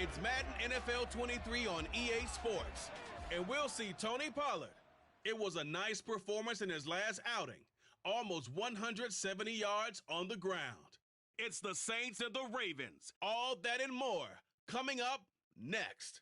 It's Madden NFL 23 on EA Sports. And we'll see Tony Pollard. It was a nice performance in his last outing. Almost 170 yards on the ground. It's the Saints and the Ravens. All that and more coming up next.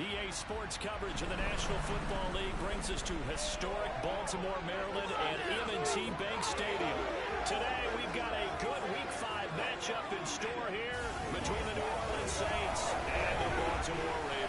EA Sports coverage of the National Football League brings us to historic Baltimore, Maryland and M&T Bank Stadium. Today we've got a good Week 5 matchup in store here between the New Orleans Saints and the Baltimore Ravens.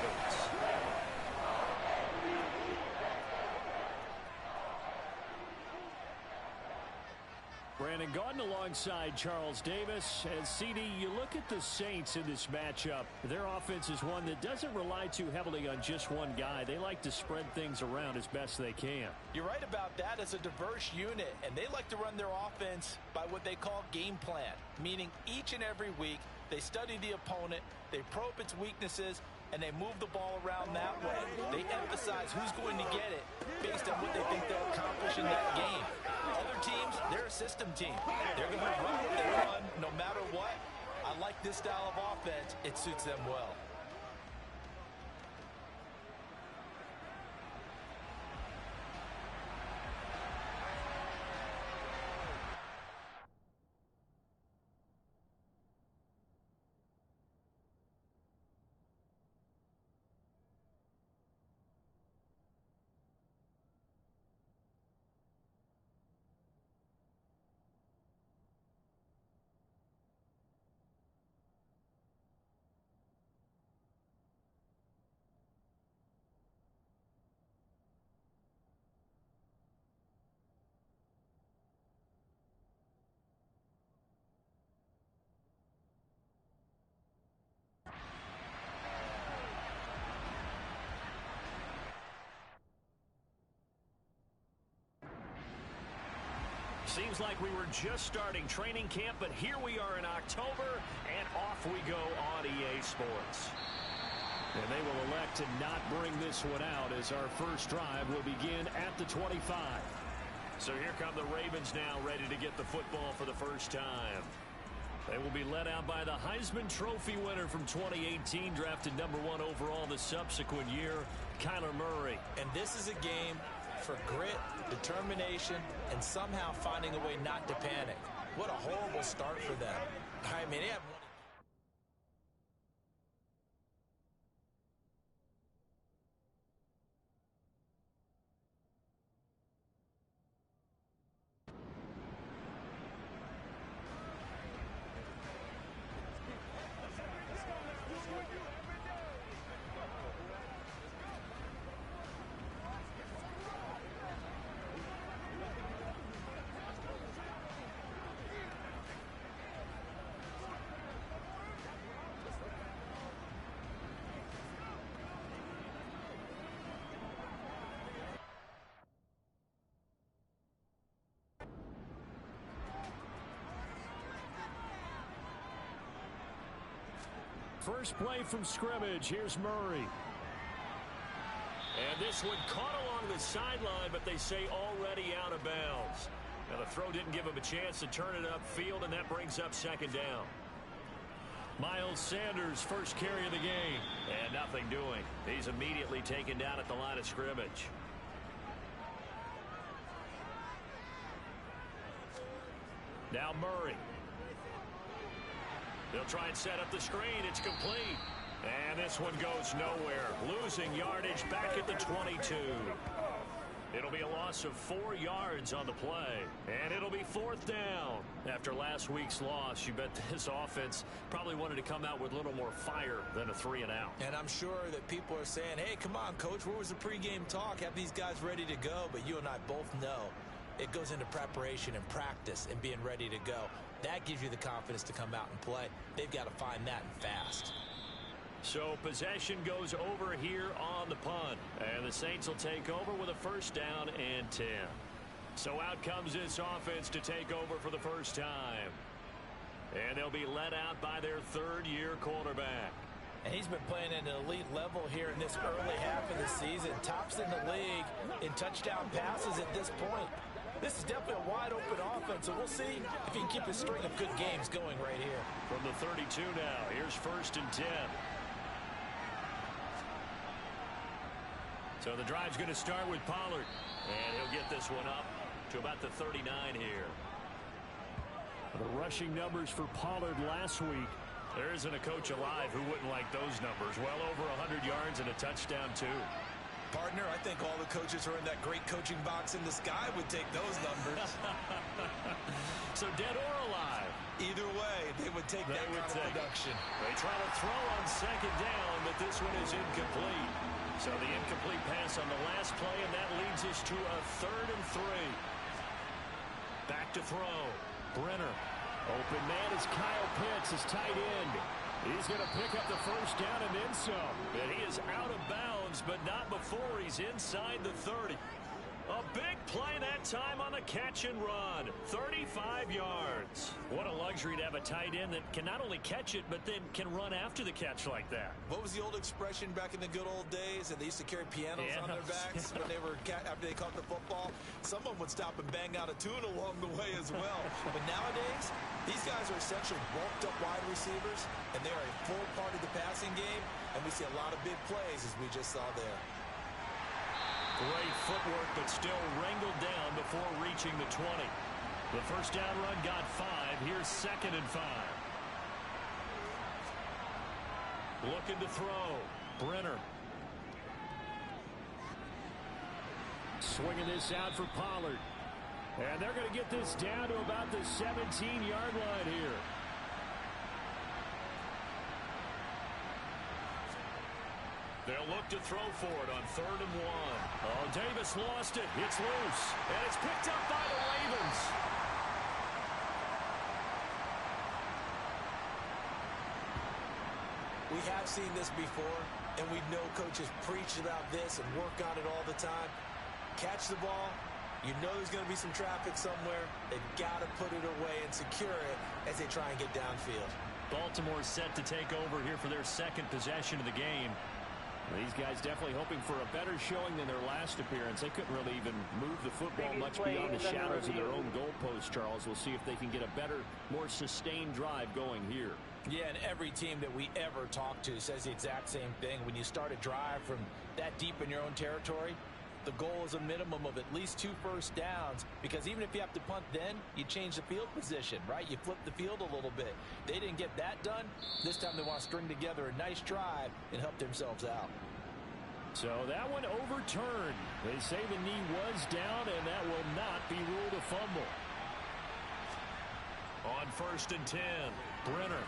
Brandon Gaudin alongside Charles Davis. And CD, you look at the Saints in this matchup. Their offense is one that doesn't rely too heavily on just one guy. They like to spread things around as best they can. You're right about that. It's a diverse unit, and they like to run their offense by what they call game plan, meaning each and every week they study the opponent, they probe its weaknesses, and they move the ball around that way. They emphasize who's going to get it based on what they think they'll accomplish in that game. Other teams, they're a system team. They're going to run what they run no matter what. I like this style of offense. It suits them well. Seems like we were just starting training camp, but here we are in October, and off we go on EA Sports. And they will elect to not bring this one out as our first drive will begin at the 25. So here come the Ravens now, ready to get the football for the first time. They will be led out by the Heisman Trophy winner from 2018, drafted #1 overall the subsequent year, Kyler Murray. And this is a game for grit, determination, and somehow finding a way not to panic. What a horrible start for them. I mean, they have one. First play from scrimmage. Here's Murray. And this one caught along the sideline, but they say already out of bounds. Now the throw didn't give him a chance to turn it upfield, and that brings up second down. Miles Sanders, first carry of the game. And nothing doing. He's immediately taken down at the line of scrimmage. Now Murray. They'll try and set up the screen. It's complete. And this one goes nowhere. Losing yardage back at the 22. It'll be a loss of 4 yards on the play. And it'll be fourth down. After last week's loss, you bet this offense probably wanted to come out with a little more fire than a 3-and-out. And I'm sure that people are saying, hey, come on, Coach, where was the pregame talk? Have these guys ready to go? But you and I both know it goes into preparation and practice and being ready to go. That gives you the confidence to come out and play. They've got to find that and fast. So possession goes over here on the punt. And the Saints will take over with a first down and 10. So out comes this offense to take over for the first time. And they'll be led out by their third-year quarterback. And he's been playing at an elite level here in this early half of the season. Tops in the league in touchdown passes at this point. This is definitely a wide-open offense, so we'll see if he can keep his string of good games going right here. From the 32 now, here's 1st and 10. So the drive's going to start with Pollard. And he'll get this one up to about the 39 here. The rushing numbers for Pollard last week. There isn't a coach alive who wouldn't like those numbers. Well over 100 yards and a touchdown, too. Partner, I think all the coaches who are in that great coaching box in the sky would take those numbers. So dead or alive? Either way, they would take that kind of production. They try to throw on 2nd down, but this one is incomplete. So the incomplete pass on the last play, and that leads us to a 3rd and 3. Back to throw. Brenner. Open man is Kyle Pitts, his tight end. He's going to pick up the 1st down and then some. And he is out of bounds, but not before he's inside the 30. A big play that time on the catch and run. 35 yards. What a luxury to have a tight end that can not only catch it, but then can run after the catch like that. What was the old expression back in the good old days? And they used to carry pianos on their backs when they were after they caught the football. Someone would stop and bang out a tune along the way as well. But nowadays, these guys are essentially bulked up wide receivers, and they are a full part of the passing game. And we see a lot of big plays, as we just saw there. Great footwork, but still wrangled down before reaching the 20. The 1st down run got 5. Here's 2nd and 5. Looking to throw. Brenner. Swinging this out for Pollard. And they're going to get this down to about the 17-yard line here. They'll look to throw for it on 3rd and 1. Oh, Davis lost it. It's loose. And it's picked up by the Ravens. We have seen this before, and we know coaches preach about this and work on it all the time. Catch the ball. You know there's going to be some traffic somewhere. They've got to put it away and secure it as they try and get downfield. Baltimore's set to take over here for their 2nd possession of the game. These guys definitely hoping for a better showing than their last appearance. They couldn't really even move the football much beyond the shadows of their own goalpost, Charles. We'll see if they can get a better, more sustained drive going here. Yeah, and every team that we ever talk to says the exact same thing. When you start a drive from that deep in your own territory, the goal is a minimum of at least 2 first downs, because even if you have to punt then, you change the field position, right? You flip the field a little bit. They didn't get that done. This time they want to string together a nice drive and help themselves out. So that one overturned. They say the knee was down, and that will not be ruled a fumble. On 1st and 10, Brenner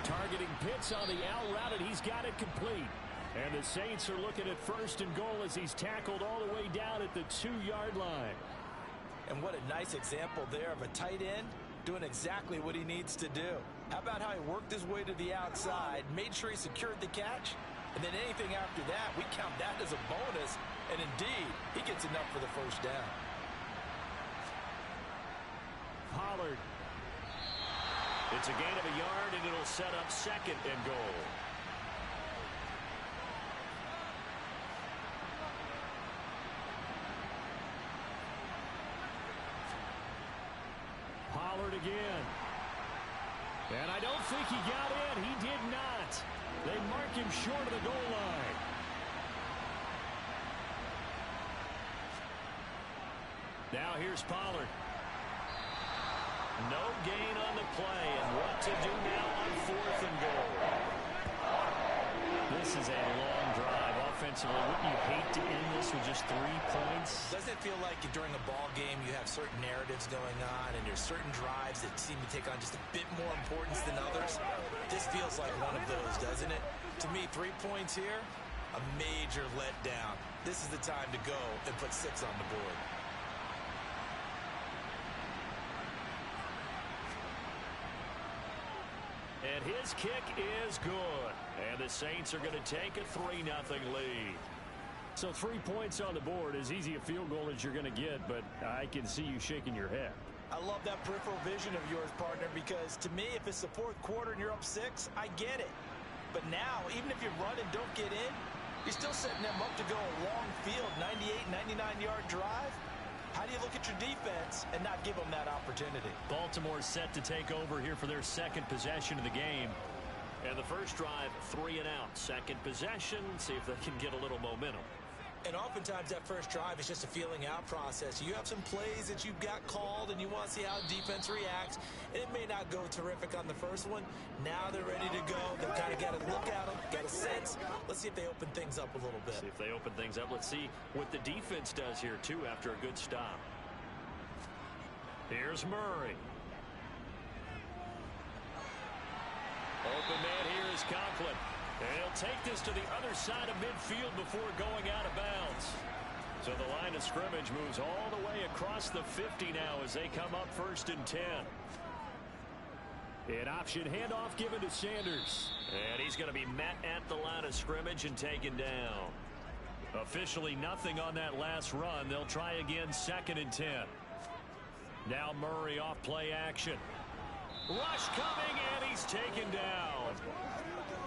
targeting Pitts on the out route, and he's got it complete. And the Saints are looking at 1st and goal as he's tackled all the way down at the 2-yard line. And what a nice example there of a tight end doing exactly what he needs to do. How about how he worked his way to the outside, made sure he secured the catch, and then anything after that, we count that as a bonus. And indeed, he gets enough for the 1st down. Pollard. It's a gain of a yard, and it'll set up 2nd and goal. Pollard again. And I don't think he got in. He did not. They mark him short of the goal line. Now here's Pollard. No gain on the play, and what to do now on 4th and goal. This is a long drive offensively. Wouldn't you hate to end this with just 3 points? Doesn't it feel like during a ball game you have certain narratives going on and there's certain drives that seem to take on just a bit more importance than others? This feels like one of those, doesn't it? To me, 3 points here, a major letdown. This is the time to go and put 6 on the board. And his kick is good. And the Saints are going to take a 3-0 lead. So 3 points on the board, as easy a field goal as you're going to get, but I can see you shaking your head. I love that peripheral vision of yours, partner, because to me, if it's the 4th quarter and you're up 6, I get it. But now, even if you run and don't get in, you're still setting them up to go a long field, 98, 99-yard drive. How do you look at your defense and not give them that opportunity? Baltimore set to take over here for their second possession of the game. And the first drive, 3 and out. Second possession, see if they can get a little momentum. And oftentimes that first drive is just a feeling out process. You have some plays that you've got called and you want to see how defense reacts. And it may not go terrific on the first one. Now they're ready to go. They've kind of got to look at them, get a sense. Let's see if they open things up a little bit. See if they open things up. Let's see what the defense does here, too, after a good stop. Here's Murray. Open man here is Conklin. And he'll take this to the other side of midfield before going out of bounds. So the line of scrimmage moves all the way across the 50 now as they come up 1st and 10. An option handoff given to Sanders. And he's going to be met at the line of scrimmage and taken down. Officially nothing on that last run. They'll try again 2nd and 10. Now Murray off play action. Rush coming, and he's taken down.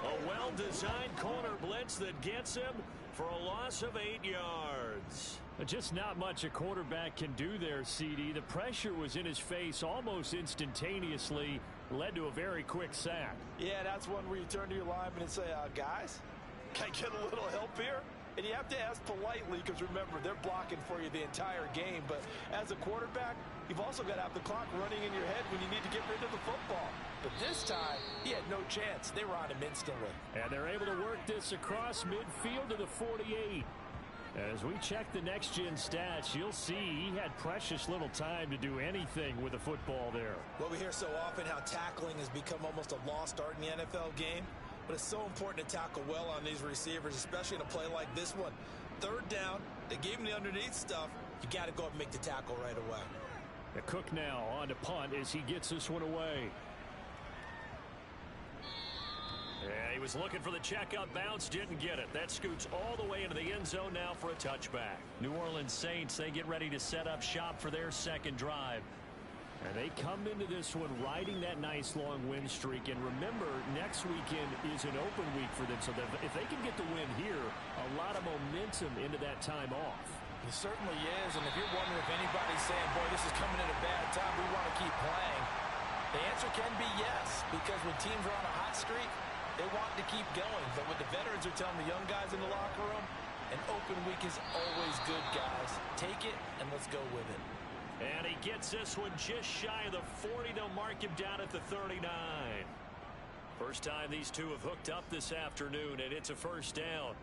A well-designed corner blitz that gets him for a loss of 8 yards. Just not much a quarterback can do there, CD. The pressure was in his face almost instantaneously, led to a very quick sack. Yeah, that's one where you turn to your lineman and say, guys, can I get a little help here? And you have to ask politely because, remember, they're blocking for you the entire game. But as a quarterback, you've also got to have the clock running in your head when you need to get rid of the football. But this time, he had no chance. They were on him instantly. And they're able to work this across midfield to the 48. As we check the next-gen stats, you'll see he had precious little time to do anything with the football there. Well, we hear so often how tackling has become almost a lost art in the NFL game. But it's so important to tackle well on these receivers, especially in a play like this one. 3rd down, they gave him the underneath stuff. You got to go up and make the tackle right away. The Cook now on to punt as he gets this one away. Yeah, he was looking for the check-up bounce, didn't get it. That scoots all the way into the end zone now for a touchback. New Orleans Saints, they get ready to set up shop for their second drive. And they come into this one riding that nice long win streak. And remember, next weekend is an open week for them. So if they can get the win here, a lot of momentum into that time off. It certainly is. And if you're wondering if anybody's saying, boy, this is coming at a bad time, we want to keep playing, the answer can be yes. Because when teams are on a hot streak, they want to keep going. But what the veterans are telling the young guys in the locker room, an open week is always good, guys. Take it and let's go with it. And he gets this one just shy of the 40. They'll mark him down at the 39. First time these two have hooked up this afternoon, and it's a first down.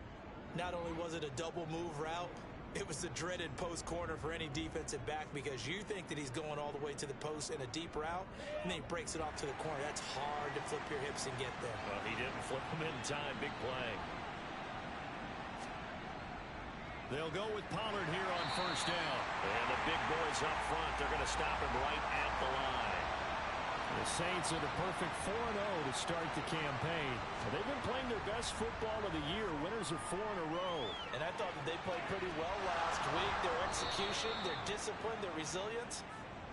Not only was it a double move route, it was the dreaded post corner for any defensive back because you think that he's going all the way to the post in a deep route, and then he breaks it off to the corner. That's hard to flip your hips and get there. Well, he didn't flip him in time. Big play. They'll go with Pollard here on first down. And the big boys up front, they're going to stop him right at the line. The Saints are the perfect 4-0 to start the campaign. They've been playing their best football of the year, winners of 4 in a row. And I thought that they played pretty well last week. Their execution, their discipline, their resilience,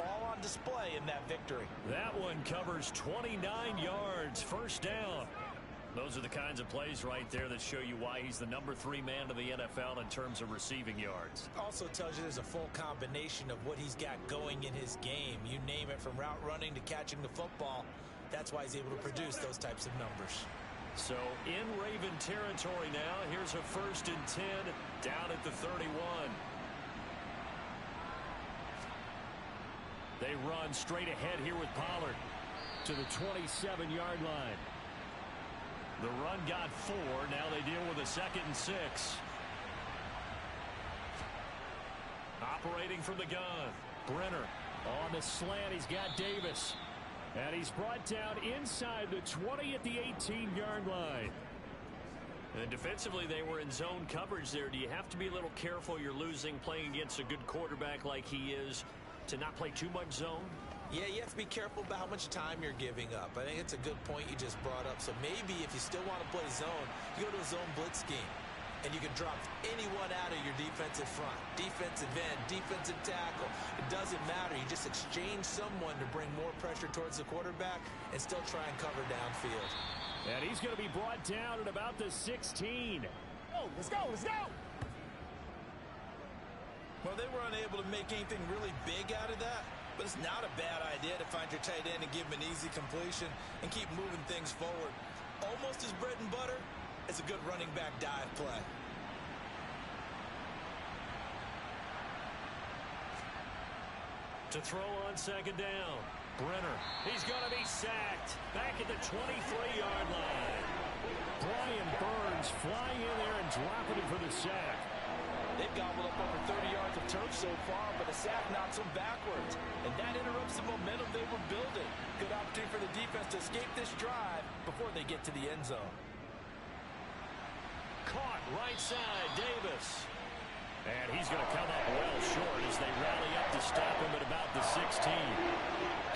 all on display in that victory. That one covers 29 yards, first down. Those are the kinds of plays right there that show you why he's the number 3 man of the NFL in terms of receiving yards. Also tells you there's a full combination of what he's got going in his game. You name it, from route running to catching the football. That's why he's able to produce those types of numbers. So in Raven territory now. Here's a 1st and 10 down at the 31. They run straight ahead here with Pollard to the 27-yard line. The run got 4. Now they deal with a 2nd and 6. Operating from the gun. Brenner on the slant. He's got Davis. And he's brought down inside the 20 at the 18-yard line. And defensively, they were in zone coverage there. Do you have to be a little careful? You're losing, playing against a good quarterback like he is, to not play too much zone? Yeah, you have to be careful about how much time you're giving up. I think it's a good point you just brought up. So maybe if you still want to play zone, you go to a zone blitz scheme. And you can drop anyone out of your defensive front. Defensive end, defensive tackle. It doesn't matter. You just exchange someone to bring more pressure towards the quarterback and still try and cover downfield. And he's going to be brought down at about the 16. Oh, let's go, let's go! Well, they were unable to make anything really big out of that, but it's not a bad idea to find your tight end and give him an easy completion and keep moving things forward. Almost as bread and butter as a good running back dive play. To throw on second down, Brenner. He's going to be sacked back at the 23-yard line. Brian Burns flying in there and dropping him for the sack. They've gobbled up over 30 yards of turf so far, but a sack knocks them backwards. And that interrupts the momentum they were building. Good opportunity for the defense to escape this drive before they get to the end zone. Caught right side, Davis. And he's going to come up well short as they rally up to stop him at about the 16.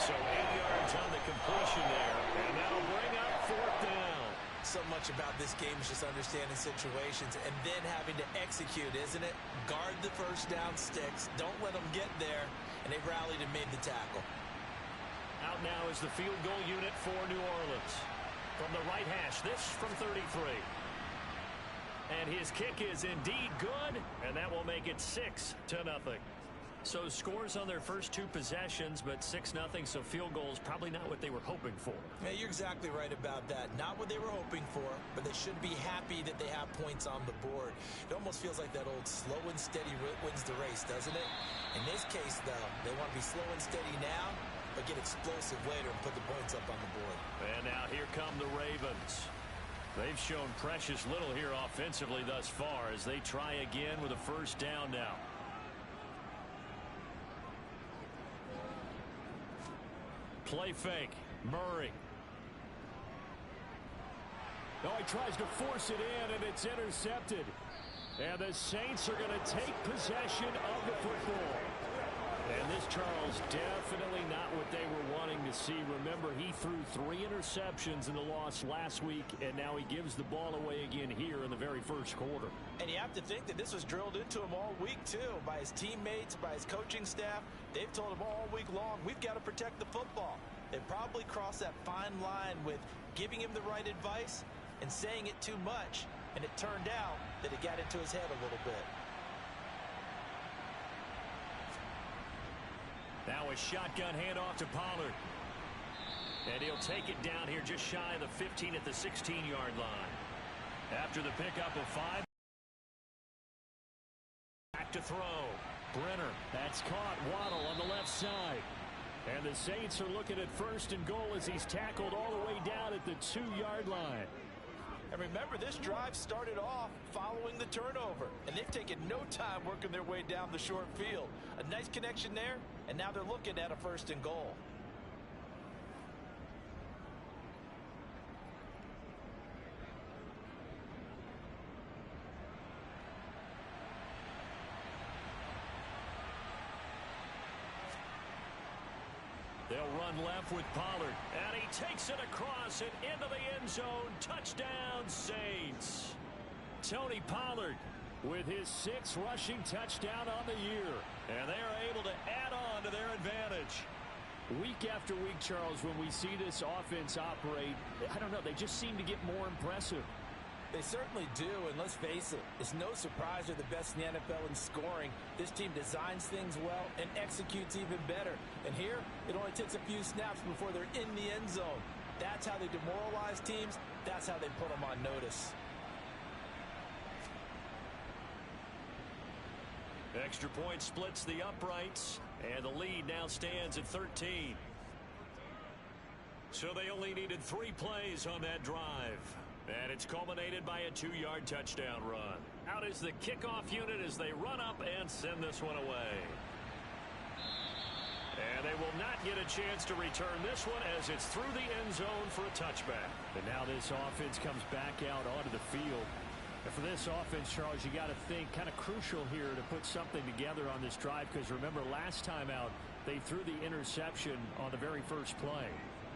So 8 yards on the completion there. And that'll bring up fourth down. So much about this game is just understanding situations and then having to execute, isn't it? Guard the first down sticks. Don't let them get there. And they rallied and made the tackle. Out now is the field goal unit for New Orleans. From the right hash, this from 33. And his kick is indeed good, and that will make it 6-0. So scores on their first two possessions, but 6-0, so field goals probably not what they were hoping for. Yeah, you're exactly right about that. Not what they were hoping for, but they should be happy that they have points on the board. It almost feels like that old slow and steady wins the race, doesn't it? In this case, though, they want to be slow and steady now, but get explosive later and put the points up on the board. And now here come the Ravens. They've shown precious little here offensively thus far as they try again with a first down now. Play fake. Murray. Oh, he tries to force it in, and it's intercepted. And the Saints are going to take possession of the football. And this, Charles, definitely not what they were wanting to see. Remember, he threw 3 interceptions in the loss last week, and now he gives the ball away again here in the very first quarter. And you have to think that this was drilled into him all week, too, by his teammates, by his coaching staff. They've told him all week long, we've got to protect the football. They probably crossed that fine line with giving him the right advice and saying it too much, and it turned out that it got into his head a little bit. Now a shotgun handoff to Pollard. And he'll take it down here just shy of the 15 at the 16-yard line. After the pickup of 5. Back to throw. Brenner. That's caught. Waddle on the left side. And the Saints are looking at first and goal as he's tackled all the way down at the 2-yard line. And remember, this drive started off following the turnover. And they've taken no time working their way down the short field. A nice connection there, and now they're looking at a first and goal. They'll run left with Pollard. And he takes it across and into the end zone. Touchdown, Saints. Tony Pollard with his 6th rushing touchdown on the year. And they are able to add on to their advantage. Week after week, Charles, when we see this offense operate, I don't know, they just seem to get more impressive. They certainly do, and let's face it, it's no surprise they're the best in the NFL in scoring. This team designs things well and executes even better. And here, it only takes a few snaps before they're in the end zone. That's how they demoralize teams. That's how they put them on notice. Extra point splits the uprights, and the lead now stands at 13. So they only needed 3 plays on that drive. And it's culminated by a 2-yard touchdown run. Out is the kickoff unit as they run up and send this one away. And they will not get a chance to return this one as it's through the end zone for a touchback. And now this offense comes back out onto the field. And for this offense, Charles, you got to think kind of crucial here to put something together on this drive, because remember last time out they threw the interception on the very first play.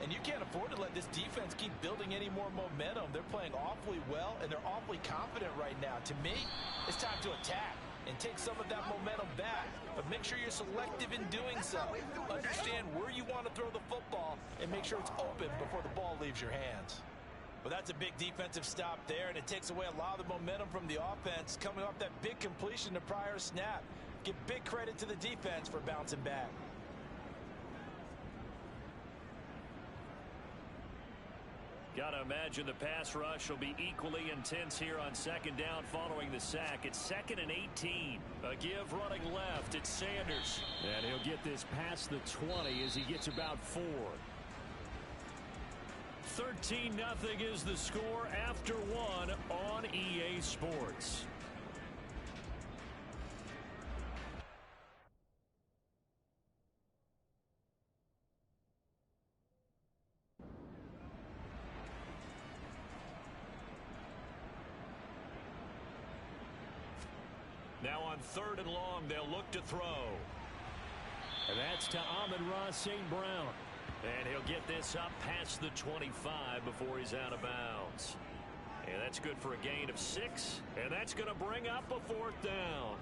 And you can't afford to let this defense keep building any more momentum. They're playing awfully well, and they're awfully confident right now. To me, it's time to attack and take some of that momentum back. But make sure you're selective in doing so. Understand where you want to throw the football and make sure it's open before the ball leaves your hands. But that's a big defensive stop there, and it takes away a lot of the momentum from the offense coming off that big completion the prior snap. Give big credit to the defense for bouncing back. Got to imagine the pass rush will be equally intense here on second down following the sack. It's 2nd and 18. A give running left. It's Sanders. And he'll get this past the 20 as he gets about 4. 13-0 is the score after 1 on EA Sports. Now on 3rd and long, they'll look to throw. And that's to Amon-Ra St. Brown. And he'll get this up past the 25 before he's out of bounds. And that's good for a gain of 6. And that's going to bring up a 4th down.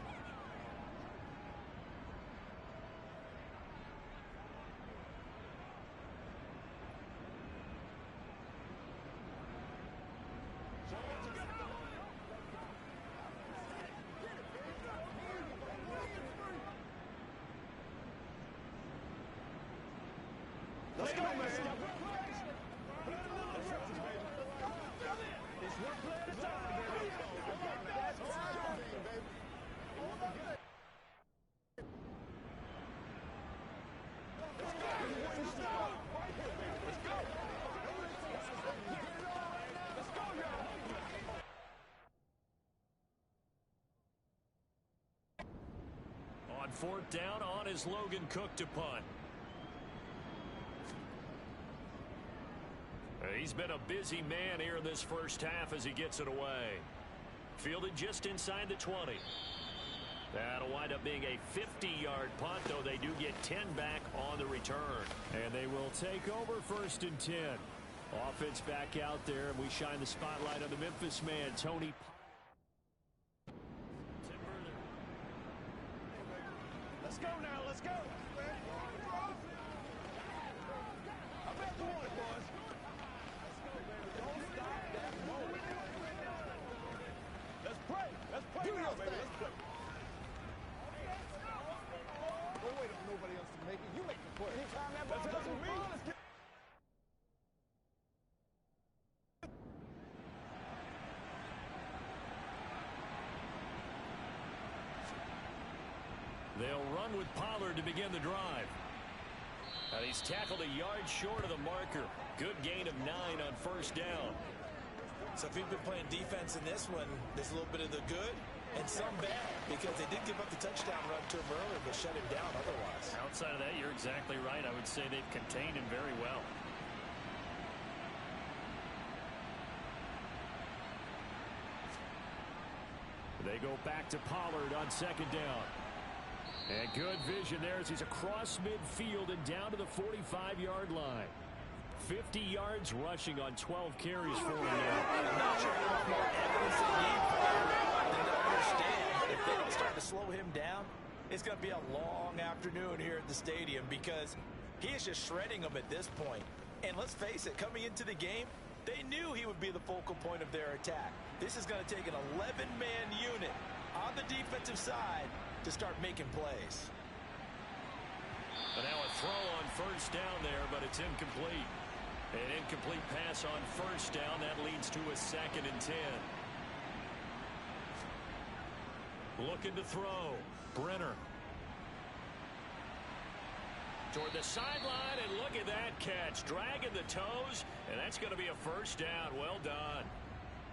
Let's go, man. On 4th down, on is Logan Cook to punt. He's been a busy man here in this first half as he gets it away. Fielded just inside the 20. That'll wind up being a 50-yard punt, though they do get 10 back on the return. And they will take over 1st and 10. Offense back out there, and we shine the spotlight on the Memphis man, Tony. Let's go now, let's go. I'm at the one, boys. Let's pray. Let's pray now, baby. Let's pray. Don't wait on nobody else to make it. You make the play. Anytime that ball goes with me. They'll run with Pollard to begin the drive. And he's tackled a yard short of the marker. Good gain of 9 on 1st down. So if you've been playing defense in this one, there's a little bit of the good and some bad, because they did give up the touchdown run to him earlier, but shut him down otherwise. Outside of that, you're exactly right. I would say they've contained him very well. They go back to Pollard on 2nd down. And good vision there as he's across midfield and down to the 45-yard line. 50 yards rushing on 12 carries for him now. I'm not sure how much more evidence they need than to understand. If they don't start to slow him down, it's going to be a long afternoon here at the stadium, because he is just shredding them at this point. And let's face it, coming into the game, they knew he would be the focal point of their attack. This is going to take an 11-man unit on the defensive side to start making plays. But now a throw on 1st down there, but it's incomplete. An incomplete pass on 1st down. That leads to a 2nd and 10. Looking to throw. Brenner. Toward the sideline, and look at that catch. Dragging the toes, and that's going to be a 1st down. Well done.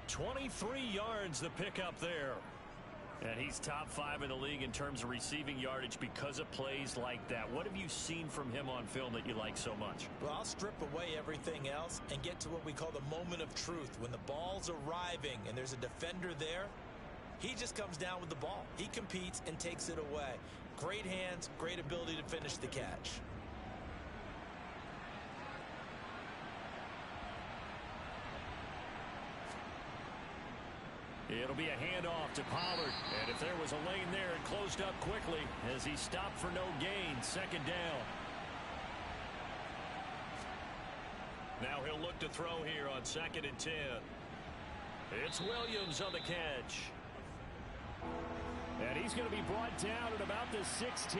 23 yards the pickup there. And he's top 5 in the league in terms of receiving yardage because of plays like that. What have you seen from him on film that you like so much? Well, I'll strip away everything else and get to what we call the moment of truth. When the ball's arriving and there's a defender there, he just comes down with the ball. He competes and takes it away. Great hands, great ability to finish the catch. It'll be a handoff to Pollard. And if there was a lane there, it closed up quickly as he stopped for no gain. 2nd down. Now he'll look to throw here on 2nd and 10. It's Williams on the catch. And he's going to be brought down at about the 16.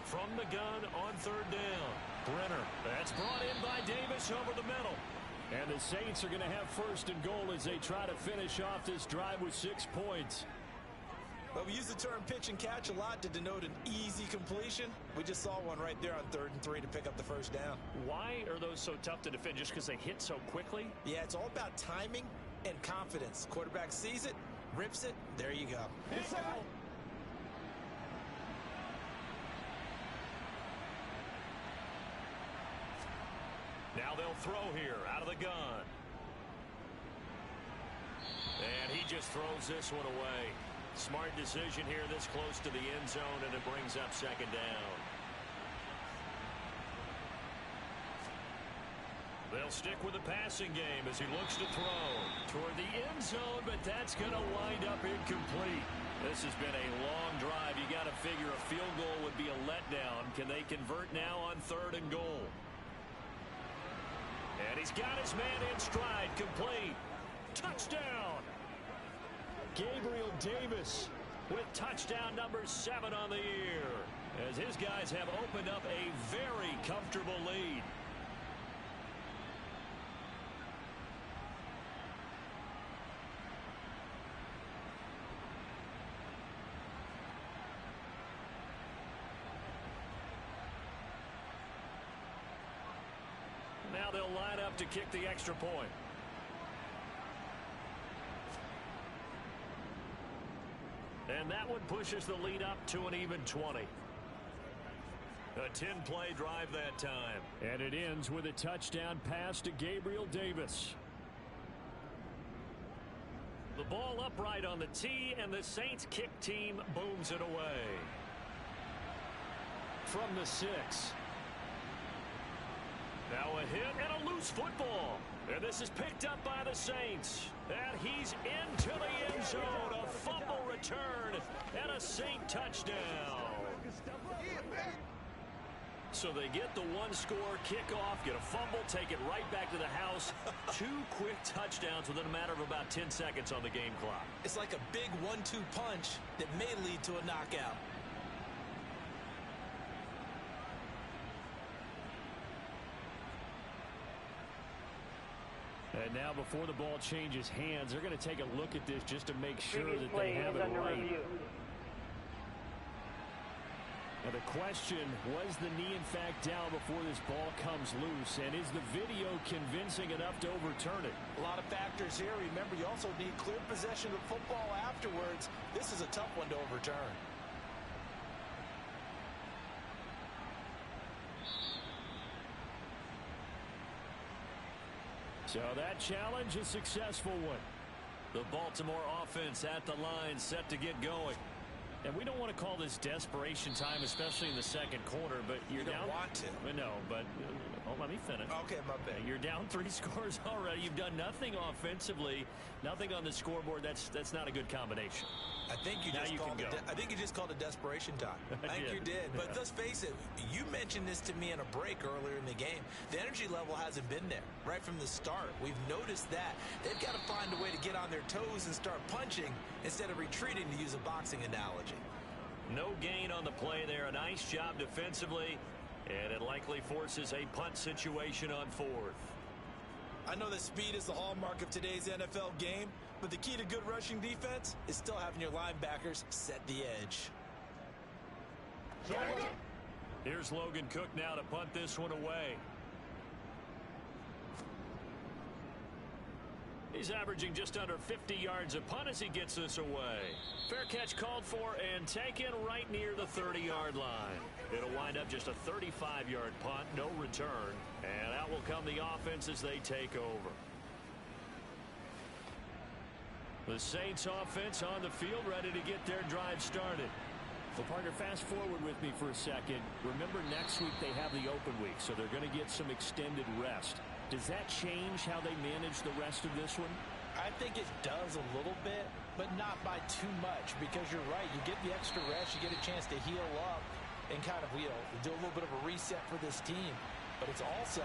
From the gun on third down. Brenner. That's brought in by Davis over the middle. And the Saints are going to have first and goal as they try to finish off this drive with 6 points. Well, we use the term pitch and catch a lot to denote an easy completion. We just saw one right there on 3rd and 3 to pick up the first down. Why are those so tough to defend? Just because they hit so quickly? Yeah, it's all about timing and confidence. Quarterback sees it, rips it, there you go. Now they'll throw here out of the gun. And he just throws this one away. Smart decision here this close to the end zone, and it brings up second down. They'll stick with the passing game as he looks to throw toward the end zone, but that's going to wind up incomplete. This has been a long drive. You got to figure a field goal would be a letdown. Can they convert now on 3rd and goal? And he's got his man in stride, complete. Touchdown! Gabriel Davis with touchdown number 7 on the year, as his guys have opened up a very comfortable lead. Now they'll line up to kick the extra point. And that one pushes the lead up to an even 20. A 10-play drive that time. And it ends with a touchdown pass to Gabriel Davis. The ball upright on the tee, and the Saints kick team booms it away. From the 6. Now a hit and a loose football. And this is picked up by the Saints. And he's into the end zone. A fumble return and a Saint touchdown. So they get the one-score kickoff, get a fumble, take it right back to the house. 2 quick touchdowns within a matter of about 10 seconds on the game clock. It's like a big 1-2 punch that may lead to a knockout. And now before the ball changes hands, they're going to take a look at this just to make sure that they have it right. Now the question, was the knee in fact down before this ball comes loose? And is the video convincing enough to overturn it? A lot of factors here. Remember, you also need clear possession of football afterwards. This is a tough one to overturn. So that challenge, a successful one. The Baltimore offense at the line, set to get going. And we don't want to call this desperation time, especially in the second quarter, but you're down. You don't want to. No, but let me finish. Okay, my bad. You're down 3 scores already. You've done nothing offensively, nothing on the scoreboard. That's not a good combination. I think you just called it desperation time. I think you did. But let's face it, you mentioned this to me in a break earlier in the game. The energy level hasn't been there right from the start. We've noticed that. They've got to find a way to get on their toes and start punching instead of retreating, to use a boxing analogy. No gain on the play there. A nice job defensively, and it likely forces a punt situation on 4th. I know that speed is the hallmark of today's NFL game, but the key to good rushing defense is still having your linebackers set the edge. Here's Logan Cook now to punt this one away. He's averaging just under 50 yards a punt as he gets this away. Fair catch called for and taken right near the 30-yard line. It'll wind up just a 35-yard punt, no return. And out will come the offense as they take over. The Saints offense on the field, ready to get their drive started. Well, partner, fast forward with me for a second. Remember, next week they have the open week, so they're going to get some extended rest. Does that change how they manage the rest of this one? I think it does a little bit, but not by too much, because you're right. You get the extra rest, you get a chance to heal up and kind of, do a little bit of a reset for this team. But it's also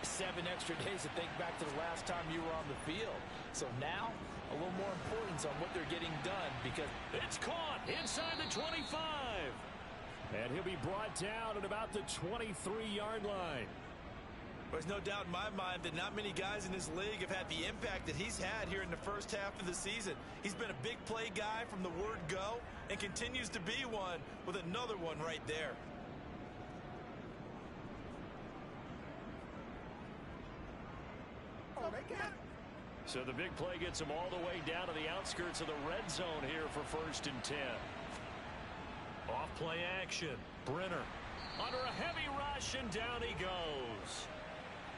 7 extra days to think back to the last time you were on the field. So now, a little more importance on what they're getting done because it's caught inside the 25. And he'll be brought down at about the 23-yard line. There's no doubt in my mind that not many guys in this league have had the impact that he's had here in the first half of the season. He's been a big play guy from the word go and continues to be one with another one right there. So the big play gets him all the way down to the outskirts of the red zone here for 1st and 10. Off play action. Brenner under a heavy rush, and down he goes.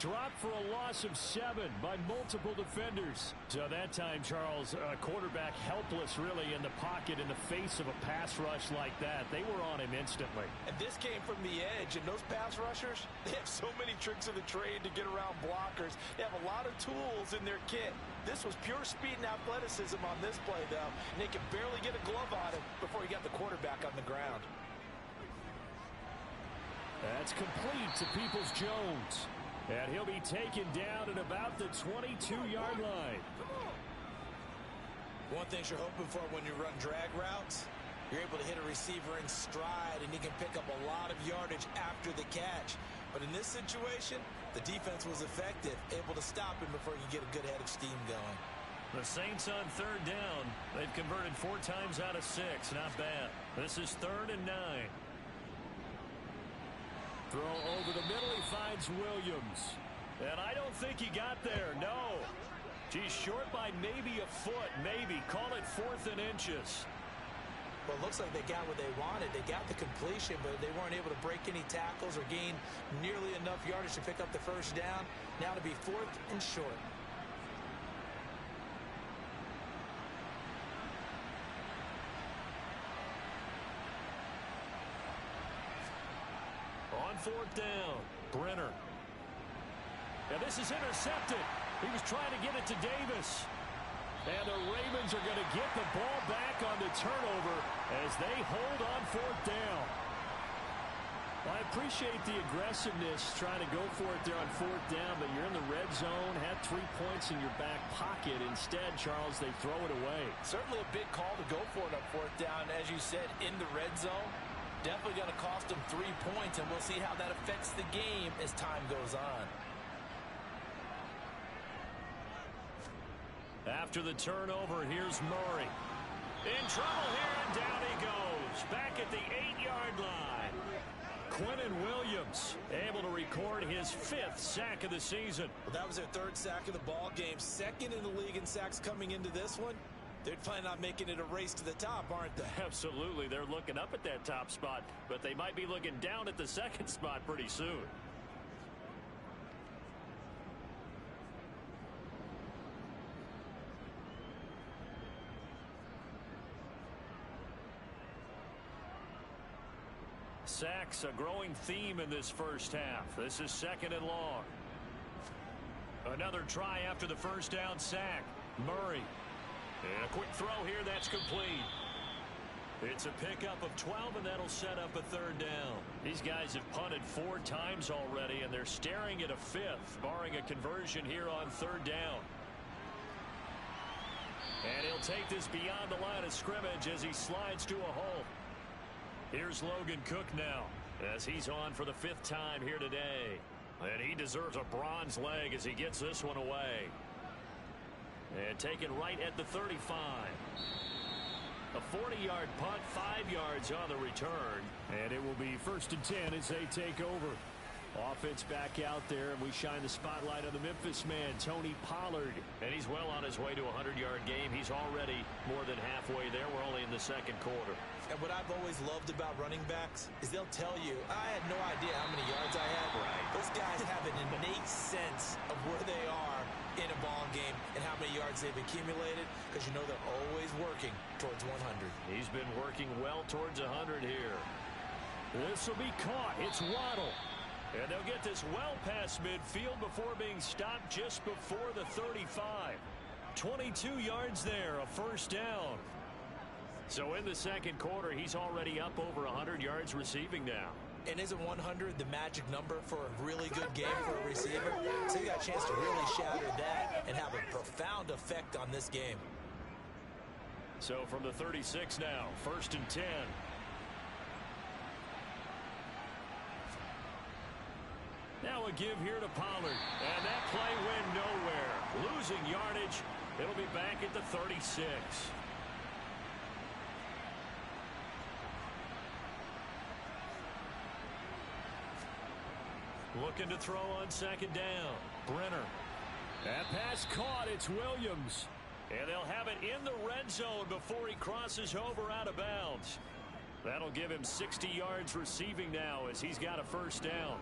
Dropped for a loss of 7 by multiple defenders. So that time, Charles, quarterback helpless really in the pocket in the face of a pass rush like that. They were on him instantly. And this came from the edge, and those pass rushers, they have so many tricks of the trade to get around blockers. They have a lot of tools in their kit. This was pure speed and athleticism on this play, though, and they could barely get a glove on him before he got the quarterback on the ground. That's complete to Peoples-Jones. And he'll be taken down at about the 22-yard line. One thing you're hoping for when you run drag routes, you're able to hit a receiver in stride, and he can pick up a lot of yardage after the catch. But in this situation, the defense was effective, able to stop him before you get a good head of steam going. The Saints on 3rd down. They've converted 4 times out of 6. Not bad. This is 3rd and 9. Throw over the middle, he finds Williams. And I don't think he got there, no. He's short by maybe a foot, maybe. Call it 4th and inches. Well, it looks like they got what they wanted. They got the completion, but they weren't able to break any tackles or gain nearly enough yardage to pick up the 1st down. Now to be 4th and short. On 4th down, Brenner. And this is intercepted. He was trying to get it to Davis. And the Ravens are going to get the ball back on the turnover as they hold on 4th down. I appreciate the aggressiveness trying to go for it there on 4th down, but you're in the red zone, had 3 points in your back pocket. Instead, Charles, they throw it away. Certainly a big call to go for it on 4th down. As you said, in the red zone. Definitely going to cost them 3 points, and we'll see how that affects the game as time goes on. After the turnover, here's Murray. In trouble here, and down he goes. Back at the 8-yard line. Quinnen Williams able to record his 5th sack of the season. Well, that was their 3rd sack of the ball game. 2nd in the league in sacks coming into this one. They're planning on making it a race to the top, aren't they? Absolutely. They're looking up at that top spot, but they might be looking down at the 2nd spot pretty soon. Sacks, a growing theme in this first half. This is 2nd and long. Another try after the 1st down sack. Murray. And a quick throw here, that's complete. It's a pickup of 12, and that'll set up a 3rd down. These guys have punted 4 times already, and they're staring at a 5th, barring a conversion here on 3rd down. And he'll take this beyond the line of scrimmage as he slides to a hole. Here's Logan Cook now, as he's on for the 5th time here today. And he deserves a bronze leg as he gets this one away. And taken right at the 35. A 40-yard punt, 5 yards on the return. And it will be 1st and 10 as they take over. Offense back out there, and we shine the spotlight on the Memphis man, Tony Pollard. And he's well on his way to a 100-yard game. He's already more than halfway there. We're only in the 2nd quarter. And what I've always loved about running backs is they'll tell you, I had no idea how many yards I had. Right. Those guys have an innate sense of where they are in a ball game and how many yards they've accumulated, because you know they're always working towards 100. He's been working well towards 100 here. This will be caught. It's Waddle. And they'll get this well past midfield before being stopped just before the 35. 22 yards there, a 1st down. So in the 2nd quarter, he's already up over 100 yards receiving now. And isn't 100 the magic number for a really good game for a receiver? So you got a chance to really shatter that and have a profound effect on this game. So from the 36 now, 1st and 10. Now a give here to Pollard. And that play went nowhere. Losing yardage. It'll be back at the 36. Looking to throw on 2nd down. Brenner. That pass caught. It's Williams. And they'll have it in the red zone before he crosses over out of bounds. That'll give him 60 yards receiving now as he's got a 1st down.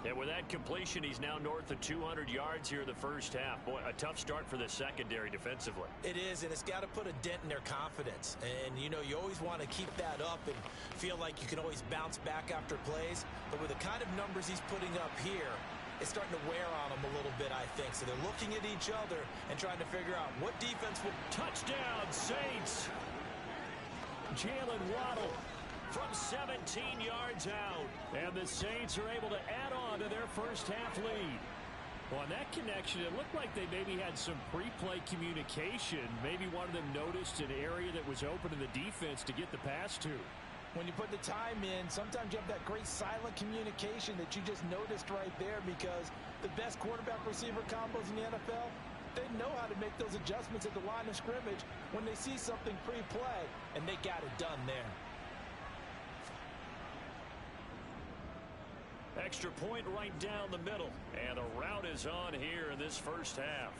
And with that completion, he's now north of 200 yards here in the 1st half. Boy, a tough start for the secondary defensively. It is, and it's got to put a dent in their confidence. And, you know, you always want to keep that up and feel like you can always bounce back after plays. But with the kind of numbers he's putting up here, it's starting to wear on them a little bit, I think. So they're looking at each other and trying to figure out what defense will... Touchdown, Saints! Jalen Waddle from 17 yards out. And the Saints are able to add on to their 1st half lead. Well, on that connection, it looked like they maybe had some pre-play communication. Maybe one of them noticed an area that was open in the defense to get the pass to. When you put the time in, sometimes you have that great silent communication that you just noticed right there, because the best quarterback-receiver combos in the NFL, they know how to make those adjustments at the line of scrimmage when they see something pre-play, and they got it done there. Extra point right down the middle. And the route is on here in this 1st half.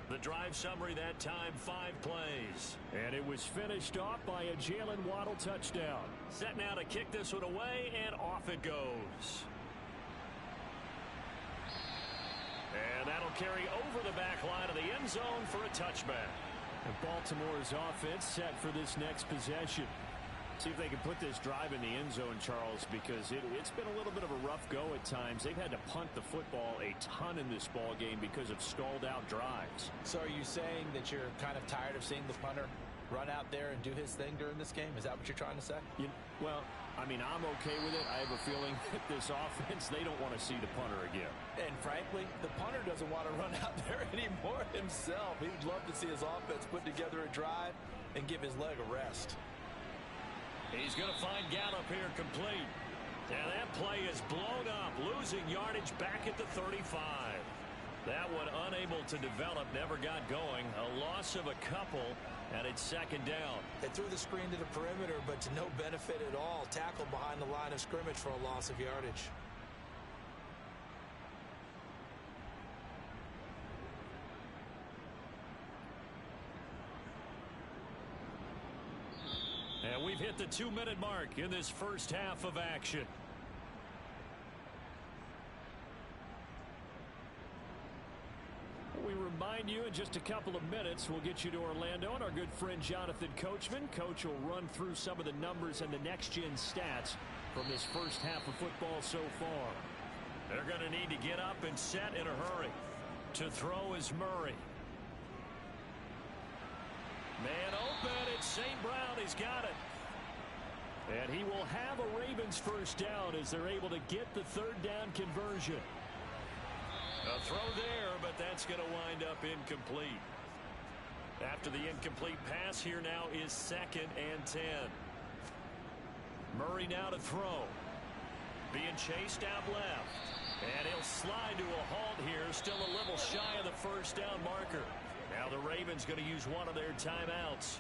The drive summary that time, 5 plays. And it was finished off by a Jalen Waddle touchdown. Set now to kick this one away, and off it goes. And that'll carry over the back line of the end zone for a touchback. And Baltimore's offense set for this next possession. See if they can put this drive in the end zone, Charles, because it's been a little bit of a rough go at times. They've had to punt the football a ton in this ball game because of stalled out drives. So are you saying that you're kind of tired of seeing the punter run out there and do his thing during this game? Is that what you're trying to say? Well, I mean, I'm okay with it. I have a feeling that this offense, they don't want to see the punter again. And frankly, the punter doesn't want to run out there anymore himself. He'd love to see his offense put together a drive and give his leg a rest. He's going to find Gallup here complete. And that play is blown up, losing yardage back at the 35. That one unable to develop, never got going. A loss of a couple, and it's 2nd down. They threw the screen to the perimeter, but to no benefit at all. Tackled behind the line of scrimmage for a loss of yardage. And we've hit the 2-minute mark in this 1st half of action. We remind you in just a couple of minutes we'll get you to Orlando and our good friend Jonathan Coachman. Coach will run through some of the numbers and the next-gen stats from this 1st half of football so far. They're going to need to get up and set in a hurry. To throw is Murray. Man open, it's St. Brown. He's got it. And he will have a Ravens 1st down as they're able to get the 3rd down conversion. A throw there, but that's going to wind up incomplete. After the incomplete pass, here now is 2nd and 10. Murray now to throw. Being chased out left. And he'll slide to a halt here, still a little shy of the 1st down marker. Now the Ravens going to use one of their timeouts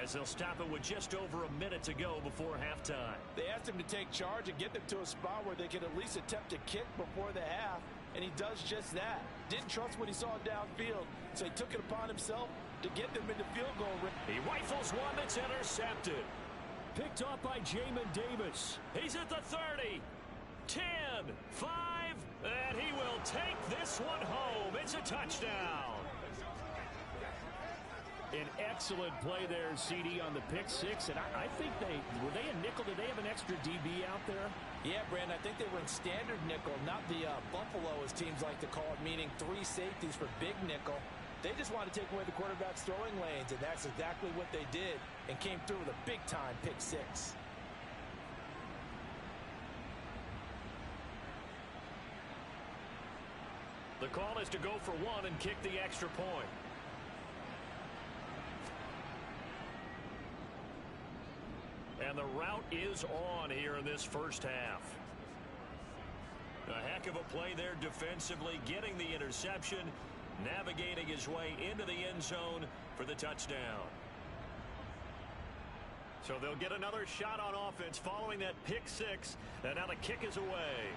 as they'll stop it with just over a minute to go before halftime. They asked him to take charge and get them to a spot where they could at least attempt to kick before the half, and he does just that. Didn't trust what he saw downfield, so he took it upon himself to get them into field goal range. He rifles one that's intercepted. Picked off by Jamin Davis. He's at the 30. 10, 5, and he will take this one home. It's a touchdown. An excellent play there, CD, on the pick 6. And I think were they a nickel? Did they have an extra DB out there? Yeah, Brandon, I think they were in standard nickel, not the Buffalo, as teams like to call it, meaning 3 safeties for big nickel. They just want to take away the quarterback's throwing lanes, and that's exactly what they did, and came through with a big-time pick 6. The call is to go for 1 and kick the extra point. is on here in this first half. A heck of a play there defensively, getting the interception, navigating his way into the end zone for the touchdown. So they'll get another shot on offense following that pick six, and now the kick is away.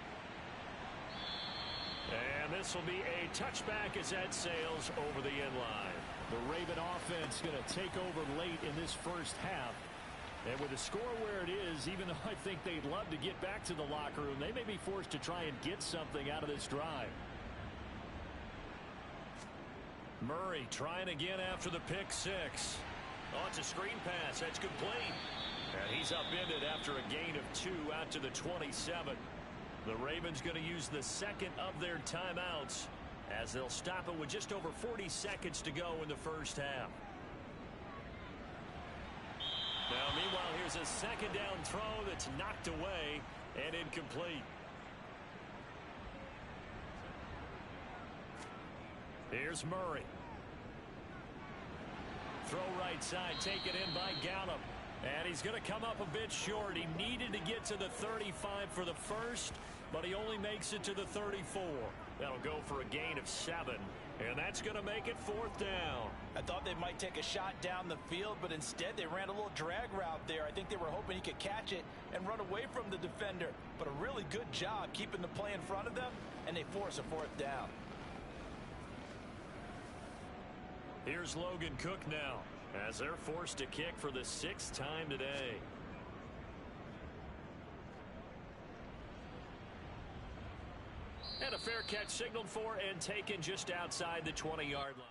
And this will be a touchback as that sails over the end line. The Raven offense going to take over late in this first half. And with the score where it is, even though I think they'd love to get back to the locker room, they may be forced to try and get something out of this drive. Murray trying again after the pick six. Oh, it's a screen pass. That's complete. And he's upended after a gain of 2 out to the 27. The Ravens going to use the second of their timeouts as they'll stop it with just over 40 seconds to go in the first half. Now, meanwhile, here's a second down throw that's knocked away and incomplete. Here's Murray. Throw right side, taken in by Gallup. And he's going to come up a bit short. He needed to get to the 35 for the first, but he only makes it to the 34. That'll go for a gain of 7, and that's going to make it 4th down. I thought they might take a shot down the field, but instead they ran a little drag route there. I think they were hoping he could catch it and run away from the defender, but a really good job keeping the play in front of them, and they force a 4th down. Here's Logan Cook now, as they're forced to kick for the 6th time today. And a fair catch signaled for and taken just outside the 20-yard line.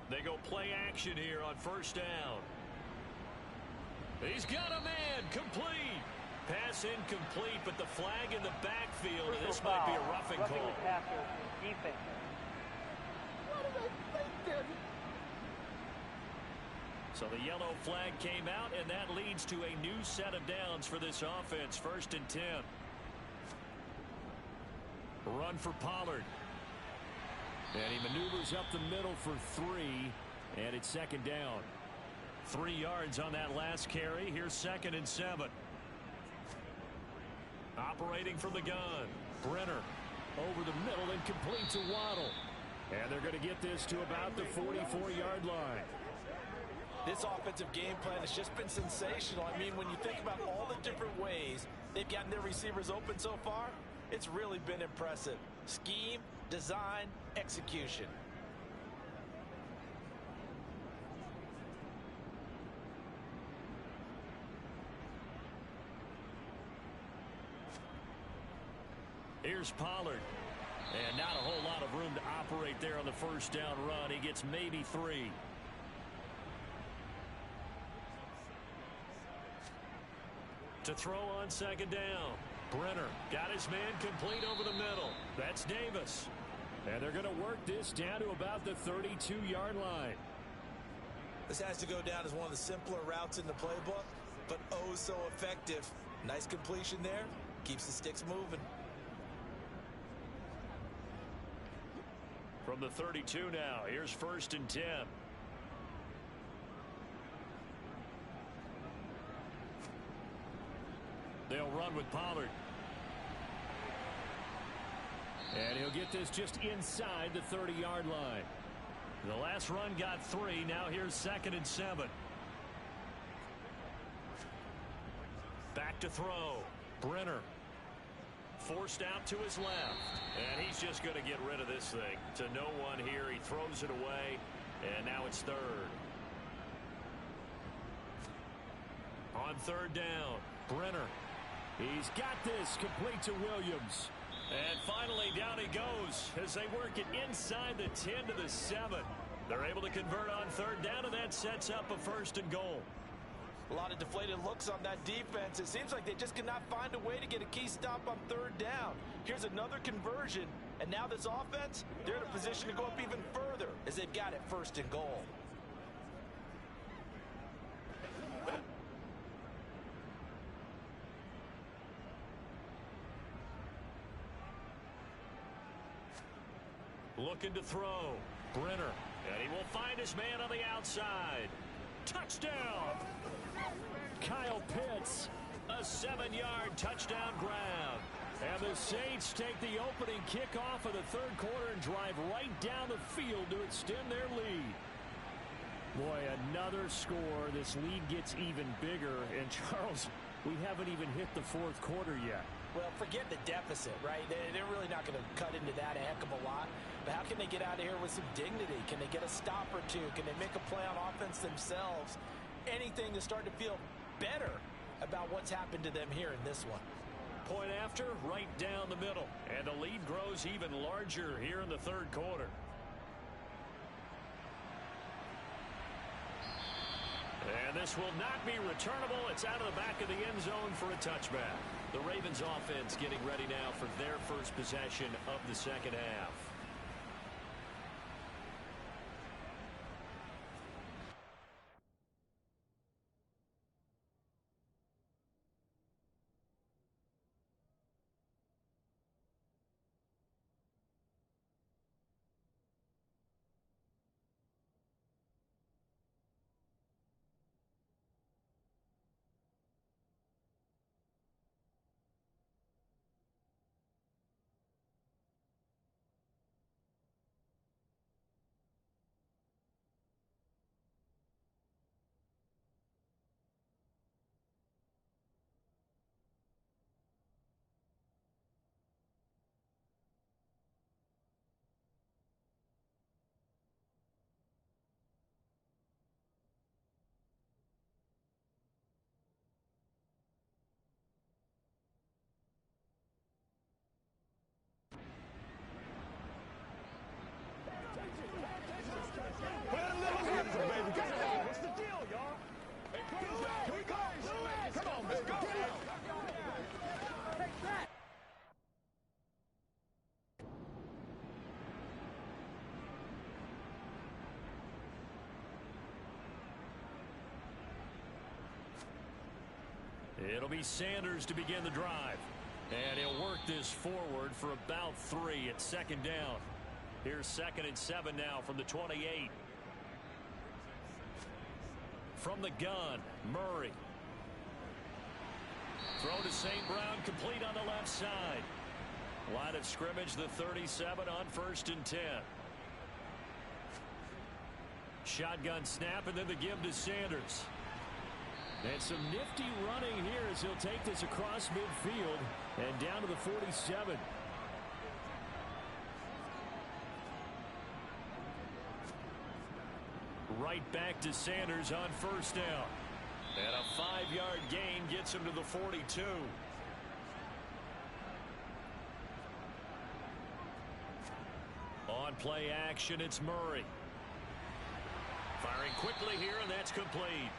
They go play action here on 1st down. He's got a man, complete. Pass incomplete, but the flag in the backfield. This might be a roughing call. So the yellow flag came out, and that leads to a new set of downs for this offense. 1st and 10. Run for Pollard. And he maneuvers up the middle for 3, and it's 2nd down. 3 yards on that last carry. Here's 2nd and 7. Operating from the gun. Brenner over the middle and complete to Waddle. And they're going to get this to about the 44-yard line. This offensive game plan has just been sensational. I mean, when you think about all the different ways they've gotten their receivers open so far, it's really been impressive. Scheme, design, execution. Here's Pollard. And not a whole lot of room to operate there on the 1st down run. He gets maybe 3. To throw on 2nd down. Brenner got his man complete over the middle. That's Davis. And they're going to work this down to about the 32-yard line. This has to go down as one of the simpler routes in the playbook, but oh so effective. Nice completion there. Keeps the sticks moving. From the 32 now, here's 1st and 10. They'll run with Pollard. And he'll get this just inside the 30-yard line. The last run got 3. Now here's 2nd and 7. Back to throw. Brenner. Forced out to his left. And he's just going to get rid of this thing. To no one here. He throws it away. And now it's 3rd. On 3rd down. Brenner. He's got this complete to Williams. And finally down he goes as they work it inside the 10 to the 7. They're able to convert on third down, and that sets up a 1st and goal. A lot of deflated looks on that defense. It seems like they just cannot find a way to get a key stop on third down. Here's another conversion, and now this offense, they're in a position to go up even further as they've got it 1st and goal. Looking to throw. Brenner. And he will find his man on the outside. Touchdown! Kyle Pitts. A 7-yard touchdown grab. And the Saints take the opening kickoff of the 3rd quarter and drive right down the field to extend their lead. Boy, another score. This lead gets even bigger. And Charles, we haven't even hit the 4th quarter yet. Well, forget the deficit, right? They're really not going to cut into that a heck of a lot. But how can they get out of here with some dignity? Can they get a stop or two? Can they make a play on offense themselves? Anything to start to feel better about what's happened to them here in this one. Point after, right down the middle. And the lead grows even larger here in the 3rd quarter. And this will not be returnable. It's out of the back of the end zone for a touchback. The Ravens offense getting ready now for their first possession of the 2nd half. What's the deal, y'all? Here we go. Come on, let's go. Take that. It'll be Sanders to begin the drive. And he'll work this forward for about 3 at 2nd down. Here's 2nd and 7 now from the 28. From the gun, Murray. Throw to St. Brown, complete on the left side. Line of scrimmage, the 37 on 1st and 10. Shotgun snap, and then the give to Sanders. And some nifty running here as he'll take this across midfield and down to the 47. Right back to Sanders on 1st down. And a 5-yard gain gets him to the 42. On play action, it's Murray. Firing quickly here, and that's complete.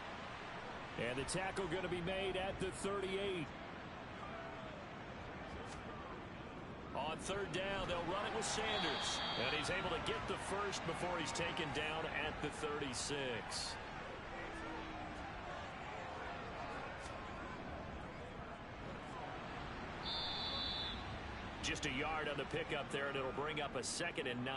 And the tackle going to be made at the 38. On 3rd down, they'll run it with Sanders. And he's able to get the first before he's taken down at the 36. Just a yard on the pickup there, and it'll bring up a 2nd and 9.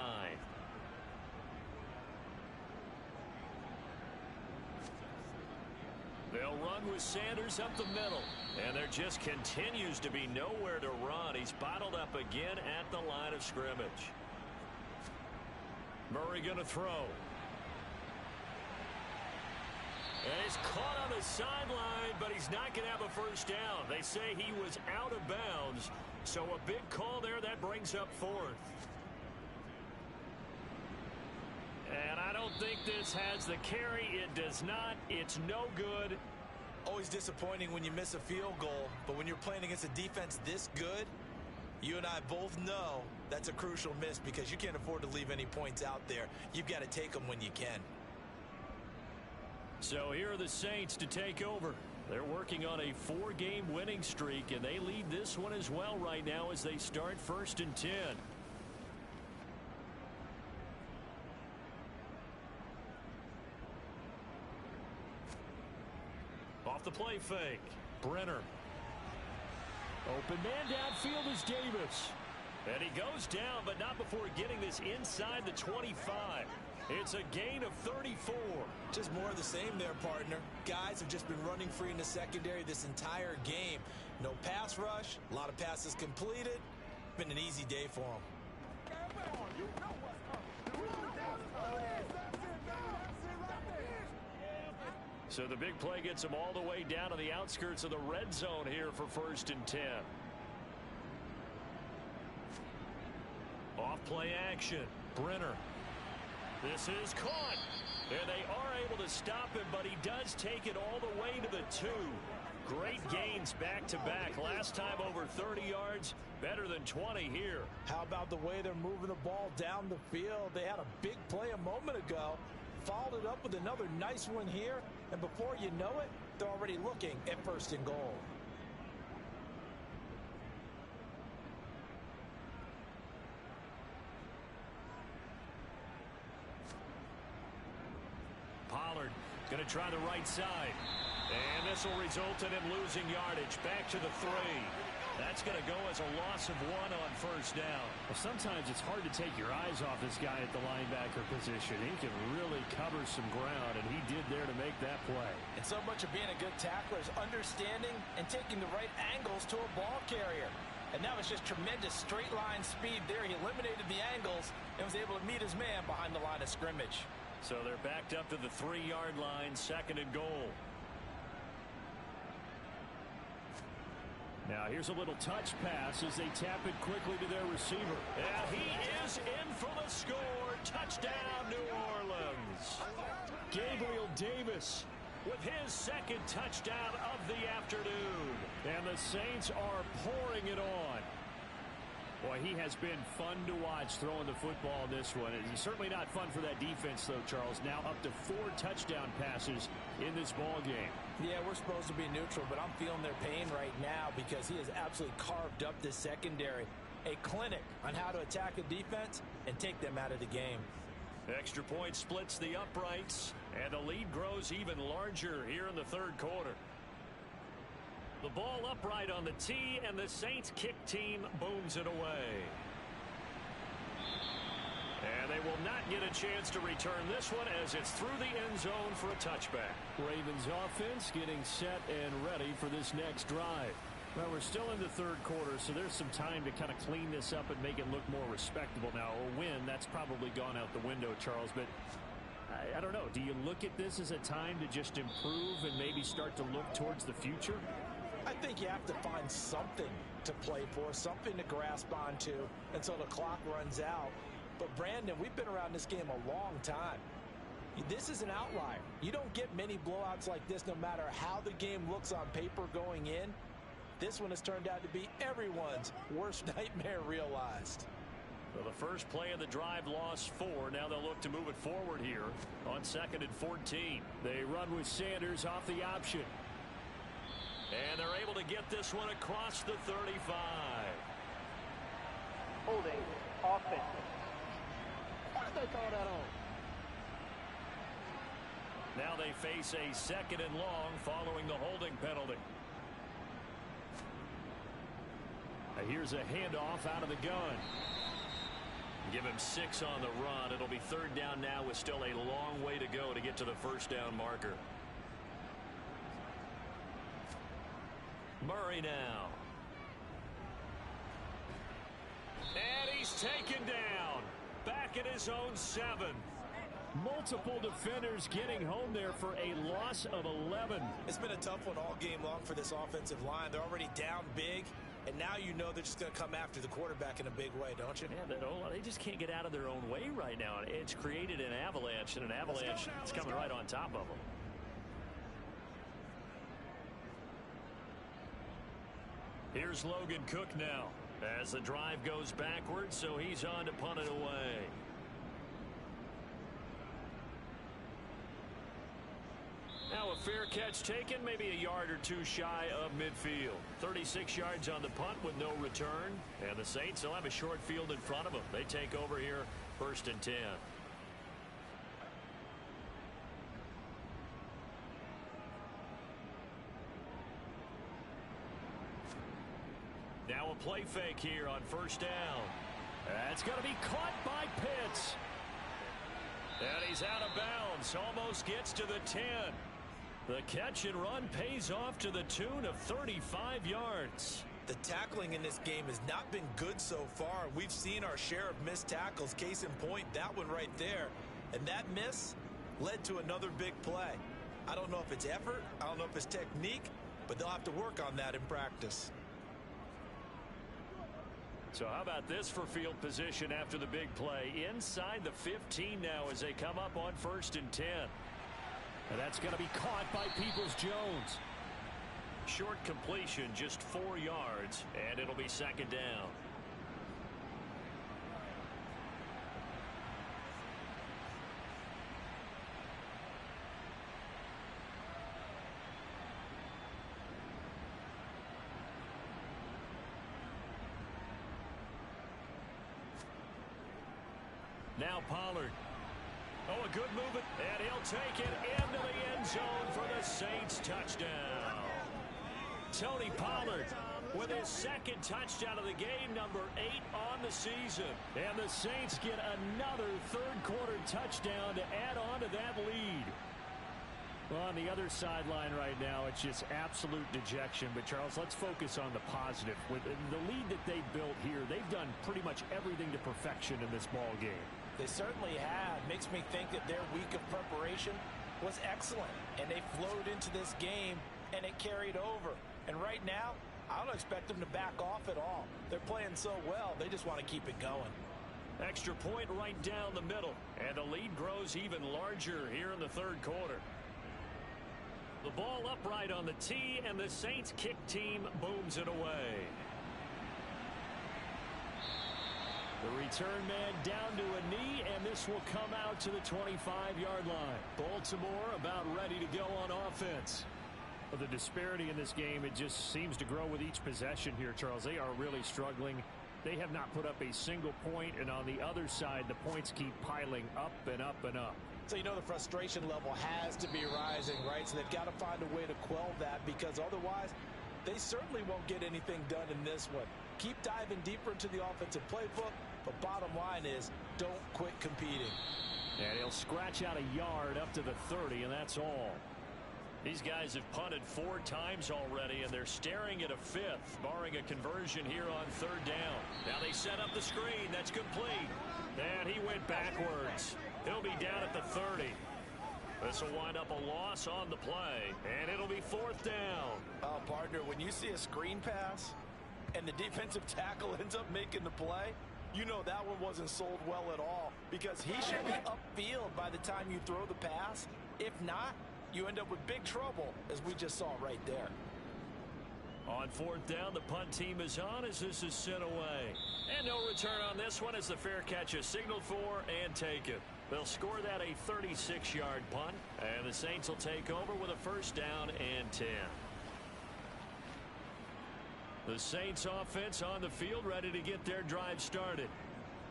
They'll run with Sanders up the middle. And there just continues to be nowhere to run. He's bottled up again at the line of scrimmage. Murray going to throw. And he's caught on the sideline, but he's not going to have a first down. They say he was out of bounds. So a big call there. That brings up 4th. And I don't think this has the carry. It does not. It's no good. Always disappointing when you miss a field goal, but when you're playing against a defense this good, You and I both know that's a crucial miss because you can't afford to leave any points out there. You've got to take them when you can. So here are the Saints to take over. They're working on a 4-game winning streak, and they lead this one as well right now as they start 1st and 10. Off the play fake. Brenner. Open man downfield is Davis. And he goes down, but not before getting this inside the 25. It's a gain of 34. Just more of the same there, partner. Guys have just been running free in the secondary this entire game. No pass rush, a lot of passes completed. Been an easy day for them. So the big play gets them all the way down to the outskirts of the red zone here for 1st and 10. Off play action. Brenner. This is caught. And they are able to stop him, but he does take it all the way to the 2. Great gains back-to-back. Last time over 30 yards, better than 20 here. How about the way they're moving the ball down the field? They had a big play a moment ago, followed it up with another nice one here, and before you know it, they're already looking at 1st and goal. Pollard going to try the right side. And this will result in him losing yardage. Back to the 3. That's going to go as a loss of 1 on 1st down. Well, sometimes it's hard to take your eyes off this guy at the linebacker position. He can really cover some ground, and he did there to make that play. And so much of being a good tackler is understanding and taking the right angles to a ball carrier. And that was just tremendous straight line speed there. He eliminated the angles and was able to meet his man behind the line of scrimmage. So they're backed up to the 3-yard line, 2nd and goal. Now here's a little touch pass as they tap it quickly to their receiver. And he is in for the score. Touchdown, New Orleans. Gabriel Davis with his 2nd touchdown of the afternoon. And the Saints are pouring it on. Boy, he has been fun to watch throwing the football in this one. It's certainly not fun for that defense, though, Charles. Now up to 4 touchdown passes in this ball game. Yeah, we're supposed to be neutral, but I'm feeling their pain right now because he has absolutely carved up this secondary. A clinic on how to attack a defense and take them out of the game. Extra point splits the uprights, and the lead grows even larger here in the 3rd quarter. The ball upright on the tee, and the Saints kick team booms it away. And they will not get a chance to return this one as it's through the end zone for a touchback. Ravens offense getting set and ready for this next drive. Well, we're still in the 3rd quarter, so there's some time to kind of clean this up and make it look more respectable. Now, a win, that's probably gone out the window, Charles, but I don't know. Do you look at this as a time to just improve and maybe start to look towards the future? I think you have to find something to play for, something to grasp onto until the clock runs out. But, Brandon, we've been around this game a long time. This is an outlier. You don't get many blowouts like this no matter how the game looks on paper going in. This one has turned out to be everyone's worst nightmare realized. Well, the first play of the drive lost 4. Now they'll look to move it forward here on 2nd and 14. They run with Sanders off the option. And they're able to get this one across the 35. Holding offense. What did they call that on? Now they face a 2nd and long following the holding penalty. Here's a handoff out of the gun. Give him 6 on the run. It'll be 3rd down now with still a long way to go to get to the 1st down marker. Murray now. And he's taken down. Back at his own 7. Multiple defenders getting home there for a loss of 11. It's been a tough one all game long for this offensive line. They're already down big, and now you know they're just going to come after the quarterback in a big way, don't you? Yeah, they just can't get out of their own way right now. It's created an avalanche, and an avalanche is coming right on top of them. Here's Logan Cook now. As the drive goes backwards, so he's on to punt it away. Now a fair catch taken, maybe a yard or two shy of midfield. 36 yards on the punt with no return. And the Saints will have a short field in front of them. They take over here, 1st and 10. Now a play fake here on 1st down. That's going to be caught by Pitts. And he's out of bounds. Almost gets to the 10. The catch and run pays off to the tune of 35 yards. The tackling in this game has not been good so far. We've seen our share of missed tackles. Case in point, that one right there. And that miss led to another big play. I don't know if it's effort. I don't know if it's technique. But they'll have to work on that in practice. So how about this for field position after the big play? Inside the 15 now as they come up on 1st and 10. And that's going to be caught by Peoples-Jones. Short completion, just 4 yards, and it'll be 2nd down. Now Pollard. Oh, a good movement, and he'll take it into the end zone for the Saints touchdown. Tony Pollard with his 2nd touchdown of the game, number 8 on the season. And the Saints get another 3rd quarter touchdown to add on to that lead. Well, on the other sideline right now, it's just absolute dejection. But, Charles, let's focus on the positive. With the lead that they built here, they've done pretty much everything to perfection in this ball game. They certainly have. Makes me think that their week of preparation was excellent. And they flowed into this game, and it carried over. And right now, I don't expect them to back off at all. They're playing so well, they just want to keep it going. Extra point right down the middle. And the lead grows even larger here in the 3rd quarter. The ball upright on the tee, and the Saints kick team booms it away. The return man down to a knee, and this will come out to the 25-yard line. Baltimore about ready to go on offense. Well, the disparity in this game, it just seems to grow with each possession here, Charles. They are really struggling. They have not put up a single point, and on the other side, the points keep piling up and up and up. So you know the frustration level has to be rising, right? So they've got to find a way to quell that, because otherwise they certainly won't get anything done in this one. Keep diving deeper into the offensive playbook, but bottom line is don't quit competing. And he'll scratch out a yard up to the 30, and that's all. These guys have punted 4 times already, and they're staring at a 5th, barring a conversion here on 3rd down. Now they set up the screen. That's complete. And he went backwards. He'll be down at the 30. This will wind up a loss on the play, and it'll be 4th down. Oh, partner, when you see a screen pass and the defensive tackle ends up making the play, you know that one wasn't sold well at all, because he should be upfield by the time you throw the pass. If not, you end up with big trouble, as we just saw right there. On 4th down, the punt team is on as this is sent away. And no return on this one as the fair catch is signaled for and taken. They'll score that a 36-yard punt, and the Saints will take over with a 1st down and 10. The Saints offense on the field, ready to get their drive started.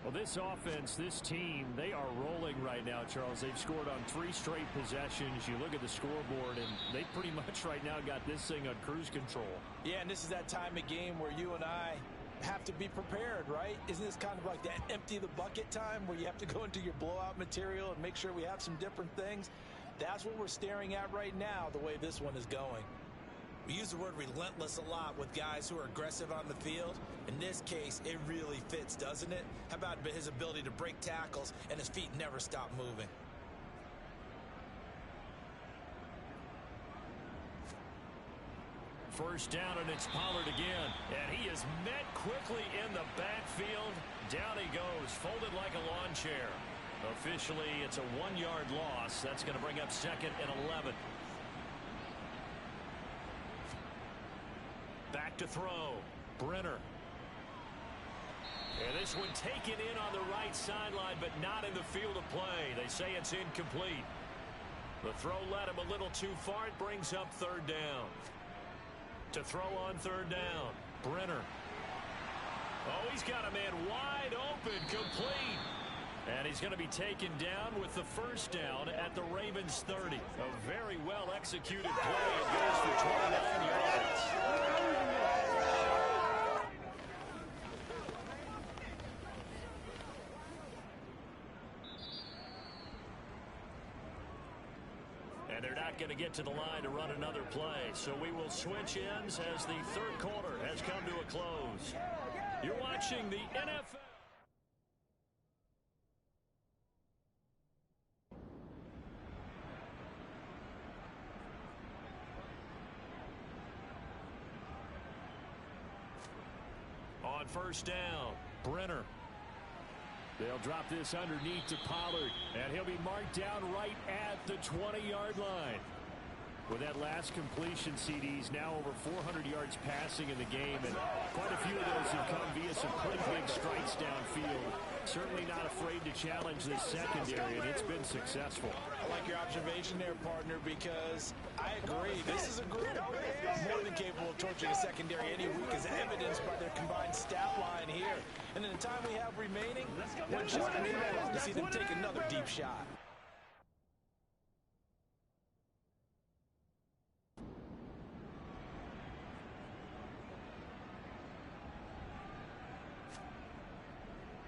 Well, this offense, this team, they are rolling right now, Charles. They've scored on 3 straight possessions. You look at the scoreboard, and they pretty much right now got this thing on cruise control. Yeah, and this is that time of game where you and I have to be prepared, right? Isn't this kind of like that empty the bucket time where you have to go into your blowout material and make sure we have some different things? That's what we're staring at right now, the way this one is going. We use the word relentless a lot with guys who are aggressive on the field. In this case, it really fits, doesn't it? How about his ability to break tackles and his feet never stop moving? First down, and it's Pollard again. And he is met quickly in the backfield. Down he goes, folded like a lawn chair. Officially, it's a 1-yard loss. That's going to bring up 2nd and 11. Back to throw. Brenner. And this one taken in on the right sideline, but not in the field of play. They say it's incomplete. The throw led him a little too far. It brings up third down. To throw on third down, Brenner. Oh, he's got a man wide open, complete. And he's going to be taken down with the first down at the Ravens 30. A very well-executed play. It goes for 29 yards. And they're not going to get to the line to run another play. So we will switch ends as the third quarter has come to a close. You're watching the NFL. On first down, Brenner. They'll drop this underneath to Pollard, and he'll be marked down right at the 20-yard line. With that last completion, CD's now over 400 yards passing in the game, and quite a few of those have come via some pretty big strikes downfield. Certainly not afraid to challenge this secondary, and it's been successful. I like your observation there, partner, because I agree. This is a group more than capable of torching a secondary any week, as evidenced by their combined stat line here. And in the time we have remaining, we're just going to see them take another deep shot.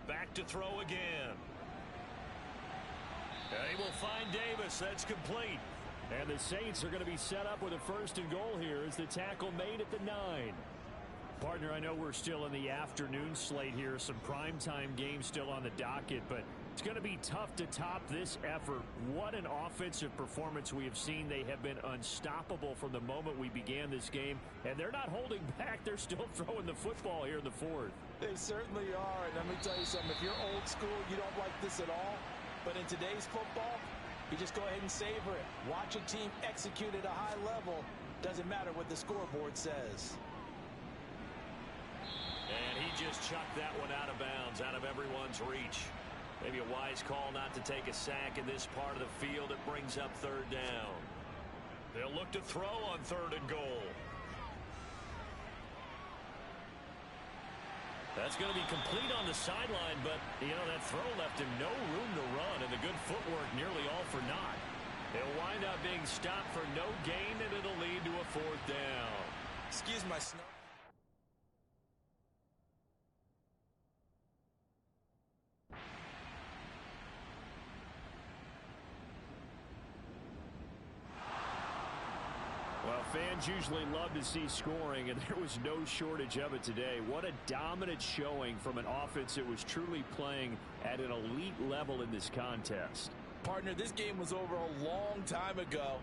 Back to throw again. They will find Davis. That's complete. And the Saints are going to be set up with a first and goal here as the tackle made at the 9. Partner, I know we're still in the afternoon slate here. Some primetime games still on the docket, but it's going to be tough to top this effort. What an offensive performance we have seen. They have been unstoppable from the moment we began this game, and they're not holding back. They're still throwing the football here in the fourth. They certainly are, and let me tell you something. If you're old school, you don't like this at all, but in today's football, you just go ahead and savor it. Watch a team execute at a high level. Doesn't matter what the scoreboard says. And he just chucked that one out of bounds, out of everyone's reach. Maybe a wise call not to take a sack in this part of the field. It brings up third down. They'll look to throw on third and goal. That's going to be complete on the sideline, but, you know, that throw left him no room to run, and the good footwork nearly all for naught. He'll wind up being stopped for no gain, and it'll lead to a fourth down. Excuse my snow. Well, fans usually love to see scoring, and there was no shortage of it today. What a dominant showing from an offense that was truly playing at an elite level in this contest. Partner, this game was over a long time ago,